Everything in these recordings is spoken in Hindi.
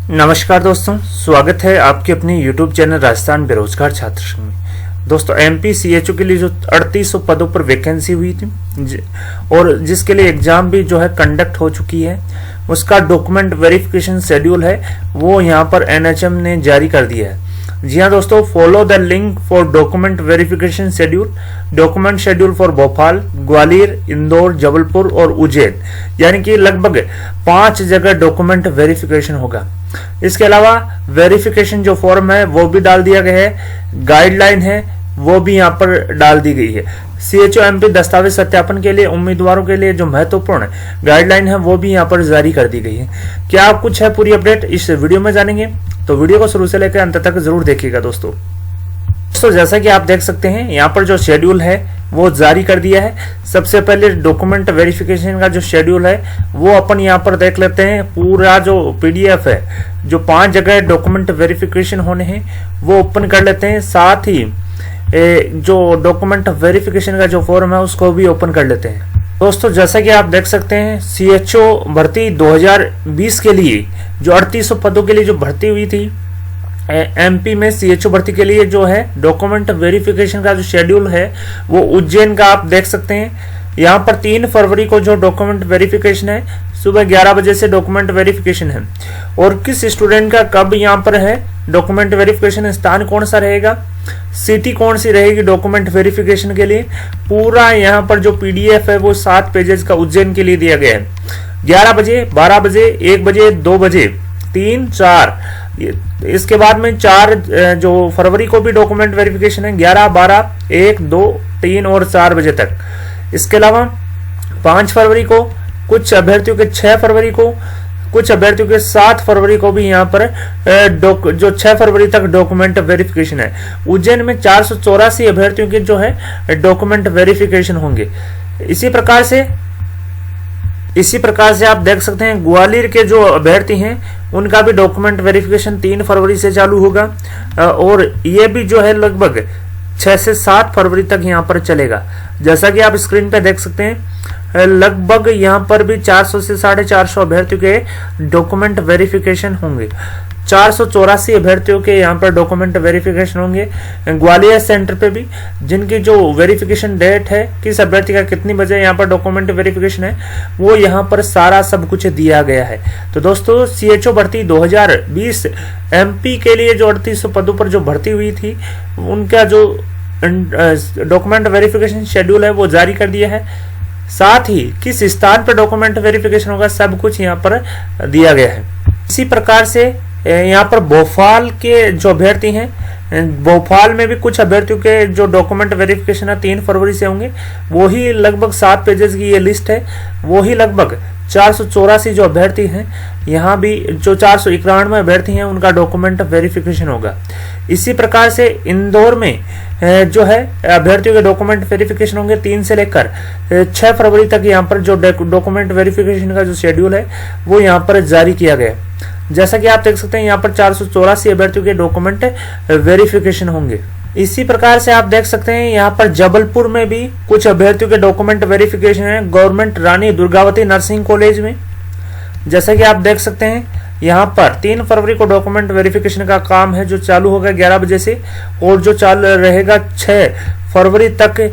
नमस्कार दोस्तों, स्वागत है आपके अपने YouTube चैनल राजस्थान बेरोजगार छात्र संघ में। दोस्तों MP CHO के लिए जो 3800 पदों पर वैकेंसी हुई थी और जिसके लिए एग्जाम भी जो है कंडक्ट हो चुकी है, उसका डॉक्यूमेंट वेरिफिकेशन शेड्यूल है वो यहाँ पर NHM ने जारी कर दिया है। जी हाँ दोस्तों, follow the link for document verification schedule. Document schedule for Bhopal, Gwalior, Indore, Jabalpur और उज्जैन, यानी कि लगभग 5 जगह डॉक्यूमेंट वेरिफिकेशन होगा। इसके अलावा वेरिफिकेशन जो फॉर्म है वो भी डाल दिया गया है, गाइडलाइन है वो भी यहाँ पर डाल दी गई है। CHO MP दस्तावेज सत्यापन के लिए उम्मीदवारों के लिए जो महत्वपूर्ण गाइडलाइन है वो भी यहाँ पर जारी कर दी गई है। क्या कुछ है पूरी अपडेट इस वीडियो में जानेंगे, तो वीडियो को शुरू से लेकर अंत तक जरूर देखिएगा। दोस्तों जैसा कि आप देख सकते हैं यहाँ पर जो शेड्यूल है वो जारी कर दिया है। सबसे पहले डॉक्यूमेंट वेरिफिकेशन का जो शेड्यूल है वो अपन यहाँ पर देख लेते हैं। पूरा जो PDF है, जो 5 जगह डॉक्यूमेंट वेरिफिकेशन होने हैं वो ओपन कर लेते हैं। साथ ही जो डॉक्यूमेंट वेरिफिकेशन का जो फॉर्म है उसको भी ओपन कर लेते हैं। दोस्तों जैसा कि आप देख सकते हैं, CHO भर्ती 2020 के लिए जो 3800 पदों के लिए जो भर्ती हुई थी MP में CHO भर्ती के लिए जो है डॉक्यूमेंट वेरिफिकेशन का जो शेड्यूल है वो उज्जैन का आप देख सकते हैं। यहाँ पर 3 फरवरी को जो डॉक्यूमेंट वेरिफिकेशन है सुबह 11 बजे से डॉक्यूमेंट वेरिफिकेशन है। और किस स्टूडेंट का कब यहाँ पर है डॉक्यूमेंट वेरिफिकेशन, स्थान कौन सा रहेगा, सिटी कौन सी रहेगी डॉक्यूमेंट वेरिफिकेशन के लिए, पूरा यहाँ पर जो PDF है वो 7 पेजेस का उज्जैन के लिए दिया गया है। 11 बजे, 12 बजे, 1 बजे, 2 बजे, 3, 4, इसके बाद में 4 जो फरवरी को भी डॉक्यूमेंट वेरिफिकेशन है 11, 12, 1, 2, 3 और 4 बजे तक। इसके अलावा 5 फरवरी को, कुछ अभ्यर्थियों के 6 फरवरी को, कुछ अभ्यर्थियों के 7 फरवरी को भी यहाँ पर जो 6 फरवरी तक डॉक्यूमेंट वेरिफिकेशन है। उज्जैन में 484 अभ्यर्थियों के जो है डॉक्यूमेंट वेरिफिकेशन होंगे। इसी प्रकार से आप देख सकते हैं ग्वालियर के जो अभ्यर्थी हैं उनका भी डॉक्यूमेंट वेरिफिकेशन 3 फरवरी से चालू होगा और ये भी जो है लगभग 6 से 7 फरवरी तक यहाँ पर चलेगा। जैसा कि आप स्क्रीन पे देख सकते हैं, लगभग यहाँ पर भी 400 से 450 अभ्यर्थियों के डॉक्यूमेंट वेरिफिकेशन होंगे। 484 अभ्यर्थियों के यहाँ पर डॉक्यूमेंट वेरिफिकेशन होंगे ग्वालियर सेंटर पे भी, जिनकी जो वेरिफिकेशन डेट है, किस अभ्यर्थी का कितनी बजे यहाँ पर डॉक्यूमेंट वेरिफिकेशन है, वो यहाँ पर सारा सब कुछ दिया गया है। तो दोस्तों CHO भर्ती 2020 MP के लिए जो 3800 पदों पर जो भर्ती हुई थी उनका जो डॉक्यूमेंट वेरिफिकेशन शेड्यूल है वो जारी कर दिया है। साथ ही किस स्थान पर डॉक्यूमेंट वेरिफिकेशन होगा सब कुछ यहाँ पर दिया गया है। इसी प्रकार से यहाँ पर भोपाल के जो अभ्यर्थी हैं, भोपाल में भी कुछ अभ्यर्थियों के जो डॉक्यूमेंट वेरिफिकेशन है 3 फरवरी से होंगे। वो ही लगभग 7 पेजेस की ये लिस्ट है। वो ही लगभग 484 जो अभ्यर्थी हैं, यहाँ भी जो 491 अभ्यर्थी हैं उनका डॉक्यूमेंट वेरिफिकेशन होगा। इसी प्रकार से इंदौर में जो है अभ्यर्थियों के डॉक्यूमेंट वेरिफिकेशन होंगे 3 से लेकर 6 फरवरी तक। यहाँ पर जो डॉक्यूमेंट वेरिफिकेशन का जो शेड्यूल है वो यहाँ पर जारी किया गया। जैसा कि आप देख सकते हैं यहाँ पर 484 अभ्यर्थियों के डॉक्यूमेंट वेरिफिकेशन होंगे। इसी प्रकार से आप देख सकते हैं यहाँ पर जबलपुर में भी कुछ अभ्यर्थियों के डॉक्यूमेंट वेरिफिकेशन है government Rani Durgavati nursing college में। जैसा कि आप देख सकते हैं यहाँ पर 3 फरवरी को डॉक्यूमेंट वेरिफिकेशन का काम है जो चालू होगा 11 बजे से और जो चालू रहेगा 6 फरवरी तक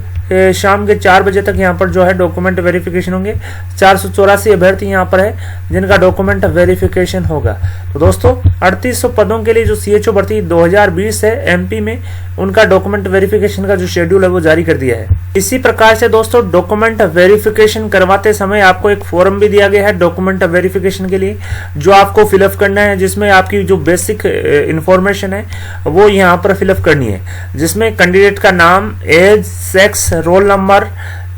शाम के 4 बजे तक यहाँ पर जो है डॉक्यूमेंट वेरिफिकेशन होंगे। 484 अभ्यर्थी यहाँ पर है जिनका डॉक्यूमेंट वेरिफिकेशन होगा। तो दोस्तों 3800 पदों के लिए जो CHO भर्ती 2020 है MP में, उनका डॉक्यूमेंट वेरिफिकेशन का जो शेड्यूल है वो जारी कर दिया है। इसी प्रकार से दोस्तों डॉक्यूमेंट वेरिफिकेशन करवाते समय आपको एक फॉर्म भी दिया गया है डॉक्यूमेंट वेरिफिकेशन के लिए, जो आपको फिलअप करना है, जिसमें आपकी जो बेसिक इंफॉर्मेशन है वो यहाँ पर फिलअप करनी है, जिसमें कैंडिडेट का नाम, एज, सेक्स, रोल नंबर,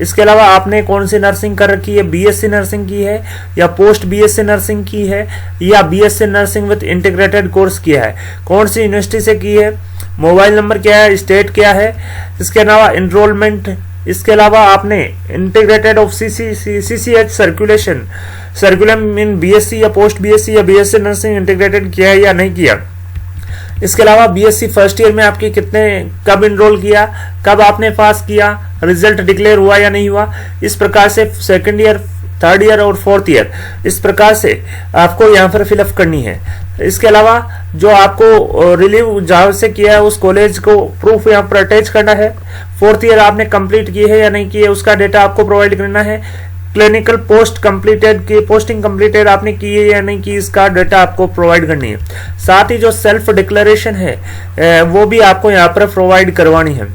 इसके अलावा आपने कौन सी नर्सिंग कर रखी है, BSc नर्सिंग की है या पोस्ट BSc नर्सिंग की है या BSc nursing with integrated course किया है, कौन सी यूनिवर्सिटी से की है, मोबाइल नंबर क्या है, स्टेट क्या है, इसके अलावा एनरोलमेंट, इसके अलावा आपने integrated of CCH सर्कुलम in BSc या पोस्ट BSc या BSc नर्सिंग इंटीग्रेटेड किया है या नहीं किया। इसके अलावा BSc फर्स्ट ईयर में आपके कब इनरोल किया, कब आपने पास किया, रिजल्ट डिक्लेयर हुआ या नहीं हुआ। इस प्रकार से सेकंड ईयर थर्ड ईयर और फोर्थ ईयर, इस प्रकार से आपको यहाँ पर फिलअप करनी है। इसके अलावा जो आपको रिलीव जहाँ से किया है उस कॉलेज को प्रूफ यहाँ पर अटैच करना है। फोर्थ ईयर आपने कंप्लीट की है या नहीं की है उसका डेटा आपको प्रोवाइड करना है। क्लिनिकल पोस्ट कंप्लीटेड की पोस्टिंग कंप्लीटेड आपने की है या नहीं की इसका डाटा आपको प्रोवाइड करनी है। साथ ही जो सेल्फ डिक्लेरेशन है वो भी आपको यहाँ पर प्रोवाइड करवानी है।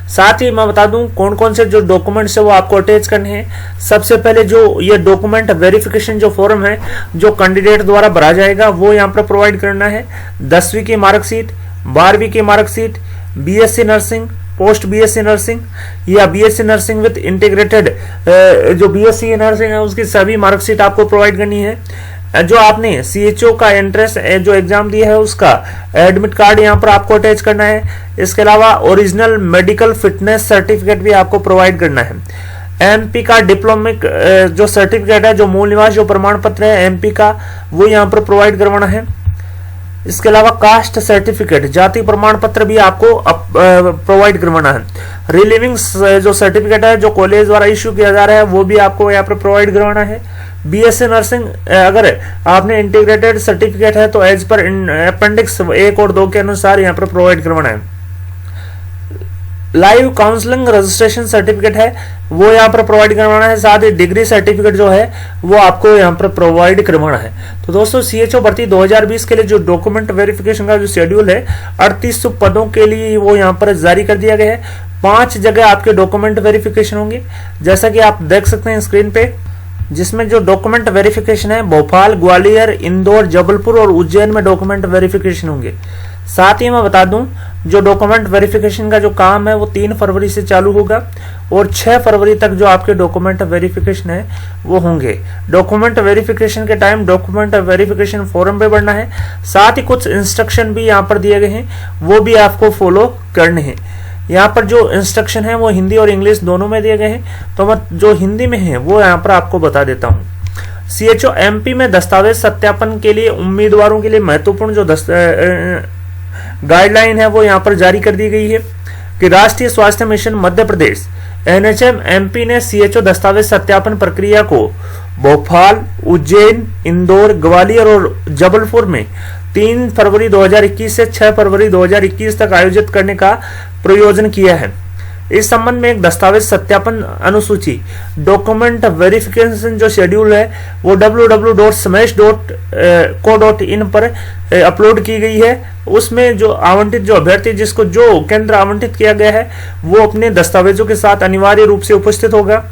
साथ ही मैं बता दूं कौन कौन से जो डॉक्यूमेंट्स है वो आपको अटैच करने हैं। सबसे पहले जो ये डॉक्यूमेंट वेरिफिकेशन जो फॉर्म है जो कैंडिडेट द्वारा भरा जाएगा वो यहाँ पर प्रोवाइड करना है। 10वीं की मार्कशीट, 12वीं की marksheet, BSc nursing, post BSc nursing या बीएससी नर्सिंग विद इंटीग्रेटेड जो बीएससी नर्सिंग है उसकी सभी मार्कशीट आपको प्रोवाइड करनी है। जो आपने सीएचओ का एंट्रेंस जो एग्जाम दिया है उसका एडमिट कार्ड यहाँ पर आपको अटैच करना है। इसके अलावा ओरिजिनल मेडिकल फिटनेस सर्टिफिकेट भी आपको प्रोवाइड करना है। एमपी का डिप्लोमिक जो सर्टिफिकेट है, जो मूल निवास जो प्रमाण पत्र है एमपी का, वो यहाँ पर प्रोवाइड करवाना है। इसके अलावा कास्ट सर्टिफिकेट, जाति प्रमाण पत्र भी आपको प्रोवाइड करवाना है। रिलीविंग जो सर्टिफिकेट है जो कॉलेज द्वारा इश्यू किया जा रहा है वो भी आपको यहाँ पर प्रोवाइड करवाना है। बीएससी नर्सिंग अगर आपने इंटीग्रेटेड सर्टिफिकेट है तो एज पर अपेंडिक्स 1 और 2 के अनुसार यहाँ पर प्रोवाइड करवाना है। लाइव काउंसलिंग रजिस्ट्रेशन सर्टिफिकेट है वो यहाँ पर प्रोवाइड करवाना है। साथ ही डिग्री सर्टिफिकेट जो है वो आपको यहाँ पर प्रोवाइड करवाना है। तो दोस्तों सीएचओ भर्ती 2020 के लिए जो डॉक्यूमेंट वेरिफिकेशन का जो शेड्यूल है 3800 पदों के लिए वो यहाँ पर जारी कर दिया गया है। 5 जगह आपके डॉक्यूमेंट वेरिफिकेशन होंगे जैसा कि आप देख सकते हैं स्क्रीन पे, जिसमें जो डॉक्यूमेंट वेरिफिकेशन है भोपाल, ग्वालियर, इंदौर, जबलपुर और उज्जैन में डॉक्यूमेंट वेरिफिकेशन होंगे। साथ ही मैं बता दूं जो डॉक्यूमेंट वेरिफिकेशन का जो काम है वो 3 फरवरी से चालू होगा और 6 फरवरी तक जो आपके डॉक्यूमेंट वेरिफिकेशन है वो होंगे। डॉक्यूमेंट वेरिफिकेशन के टाइम डॉक्यूमेंट वेरिफिकेशन फॉर्म पे भरना है। साथ ही कुछ इंस्ट्रक्शन भी यहाँ पर दिए गए हैं वो भी आपको फॉलो करने हैं। यहाँ पर जो इंस्ट्रक्शन है वो हिंदी और इंग्लिश दोनों में दिए गए हैं, तो मैं जो हिंदी में है वो यहाँ पर आपको बता देता हूँ। सीएचओ एमपी में दस्तावेज सत्यापन के लिए उम्मीदवारों के लिए महत्वपूर्ण जो गाइडलाइन है वो यहाँ पर जारी कर दी गई है कि राष्ट्रीय स्वास्थ्य mission Madhya Pradesh NHM MP ने सीएचओ दस्तावेज सत्यापन प्रक्रिया को भोपाल, उज्जैन, इंदौर, ग्वालियर और जबलपुर में 3 फरवरी 2021 से 6 फरवरी 2021 तक आयोजित करने का प्रयोजन किया है। इस संबंध में एक दस्तावेज सत्यापन अनुसूची डॉक्यूमेंट वेरिफिकेशन जो शेड्यूल है वो www.smash.co.in पर अपलोड की गई है। उसमें जो आवंटित जो अभ्यर्थी जिसको जो केंद्र आवंटित किया गया है वो अपने दस्तावेजों के साथ अनिवार्य रूप से उपस्थित होगा।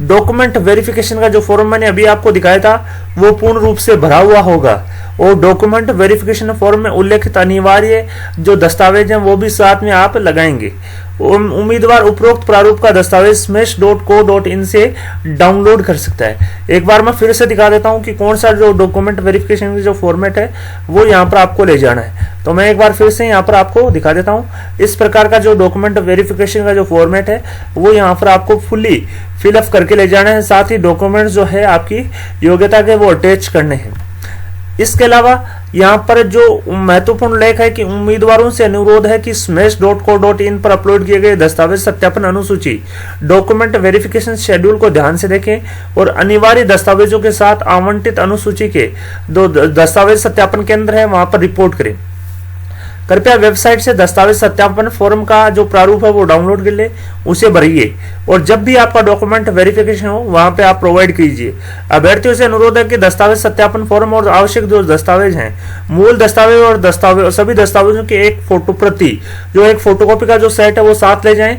डॉक्यूमेंट वेरिफिकेशन का जो फॉर्म मैंने अभी आपको दिखाया था वो पूर्ण रूप से भरा हुआ होगा और डॉक्यूमेंट वेरिफिकेशन फॉर्म में उल्लेखित अनिवार्य जो दस्तावेज हैं वो भी साथ में आप लगाएंगे। उम्मीदवार उपरोक्त प्रारूप का दस्तावेज smash.co.in से डाउनलोड कर सकता है। एक बार मैं फिर से दिखा देता हूं कि कौन सा जो डॉक्यूमेंट वेरिफिकेशन की जो फॉर्मेट है वो यहाँ पर आपको ले जाना है। तो मैं एक बार फिर से यहाँ पर आपको दिखा देता हूँ। इस प्रकार का जो डॉक्यूमेंट वेरिफिकेशन का जो फॉर्मेट है वो यहाँ पर आपको फुल्ली फिलअप करके ले जाना है। साथ ही डॉक्यूमेंट जो है आपकी योग्यता के वो अटैच करने हैं। इसके अलावा यहाँ पर जो महत्वपूर्ण लेख है कि उम्मीदवारों से अनुरोध है कि smash.co.in पर अपलोड किए गए दस्तावेज सत्यापन अनुसूची डॉक्यूमेंट वेरिफिकेशन शेड्यूल को ध्यान से देखें और अनिवार्य दस्तावेजों के साथ आवंटित अनुसूची के दो दस्तावेज सत्यापन केंद्र है वहां पर रिपोर्ट करें। कृपया वेबसाइट से दस्तावेज सत्यापन फॉर्म का जो प्रारूप है वो डाउनलोड कर ले, उसे भरिए और जब भी आपका डॉक्यूमेंट वेरिफिकेशन हो वहां पे आप प्रोवाइड कीजिए। अभ्यर्थियों से अनुरोध है कि दस्तावेज सत्यापन फॉर्म और आवश्यक जो दस्तावेज हैं, मूल दस्तावेज और सभी दस्तावेजों की एक फोटो प्रति जो एक फोटोकॉपी का जो सेट है वो साथ ले जाएं,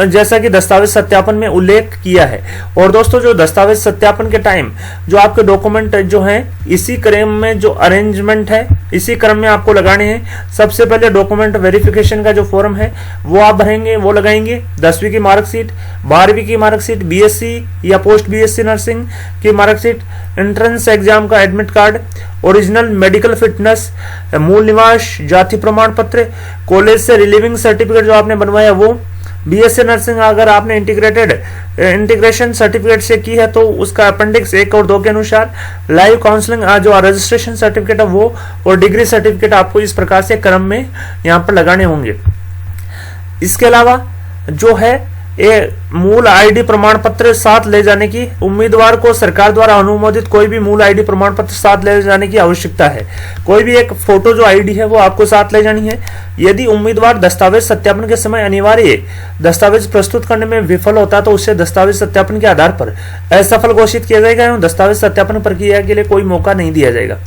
जैसा कि दस्तावेज सत्यापन में उल्लेख किया है। और दोस्तों जो दस्तावेज सत्यापन के टाइम जो आपके डॉक्यूमेंट जो हैं इसी क्रम में जो अरेंजमेंट है इसी क्रम में आपको लगाने हैं। सबसे पहले डॉक्यूमेंट वेरिफिकेशन का जो फॉर्म है वो आप भरेंगे, वो लगाएंगे। 10वीं की मार्कशीट, 12वीं की मार्कशीट, बीएससी या पोस्ट बीएससी नर्सिंग की मार्कशीट, एंट्रेंस एग्जाम का admit card, original medical fitness, मूल निवास, जाति प्रमाण पत्र, कॉलेज से रिलीविंग सर्टिफिकेट जो आपने बनवाया वो, बीएससी नर्सिंग अगर आपने इंटीग्रेशन सर्टिफिकेट से की है तो उसका अपेंडिक्स 1 और 2 के अनुसार, लाइव काउंसलिंग जो रजिस्ट्रेशन सर्टिफिकेट है वो और डिग्री सर्टिफिकेट आपको इस प्रकार से क्रम में यहाँ पर लगाने होंगे। इसके अलावा जो है मूल आईडी प्रमाण पत्र साथ ले जाने की, उम्मीदवार को सरकार द्वारा अनुमोदित कोई भी मूल आईडी प्रमाण पत्र साथ ले जाने की आवश्यकता है। कोई भी एक फोटो जो आईडी है वो आपको साथ ले जानी है। यदि उम्मीदवार दस्तावेज सत्यापन के समय अनिवार्य दस्तावेज प्रस्तुत करने में विफल होता है तो उसे दस्तावेज सत्यापन के आधार पर असफल घोषित किया जाएगा एवं दस्तावेज सत्यापन प्रक्रिया के लिए कोई मौका नहीं दिया जाएगा।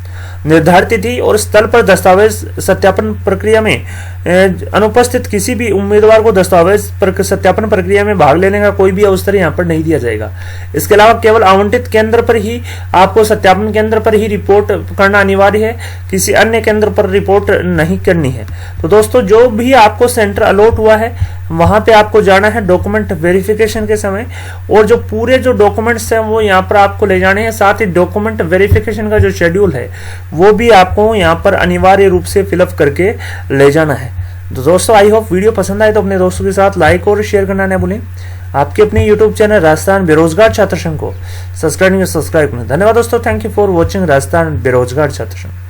निर्धारित तिथि और स्थल पर दस्तावेज सत्यापन प्रक्रिया में अनुपस्थित किसी भी उम्मीदवार को दस्तावेज सत्यापन प्रक्रिया में भाग लेने का कोई भी अवसर यहाँ पर नहीं दिया जाएगा। इसके अलावा केवल आवंटित केंद्र पर ही आपको सत्यापन केंद्र पर ही रिपोर्ट करना अनिवार्य है, किसी अन्य केंद्र पर रिपोर्ट नहीं करनी है। तो दोस्तों जो भी आपको सेंटर अलॉट हुआ है वहां पे आपको जाना है डॉक्यूमेंट वेरिफिकेशन के समय, और जो पूरे जो डॉक्यूमेंट्स हैं वो यहाँ पर आपको ले जाने हैं। साथ ही डॉक्यूमेंट वेरिफिकेशन का जो शेड्यूल है वो भी आपको यहाँ पर अनिवार्य रूप से फिलअप करके ले जाना है। तो दोस्तों आई होप वीडियो पसंद आए तो अपने दोस्तों के साथ लाइक और शेयर करना न भूलें। आपके अपने यूट्यूब चैनल राजस्थान बेरोजगार छात्र संघ को सब्सक्राइब करें। धन्यवाद दोस्तों, thank you for watching Rajasthan बेरोजगार छात्र संघ।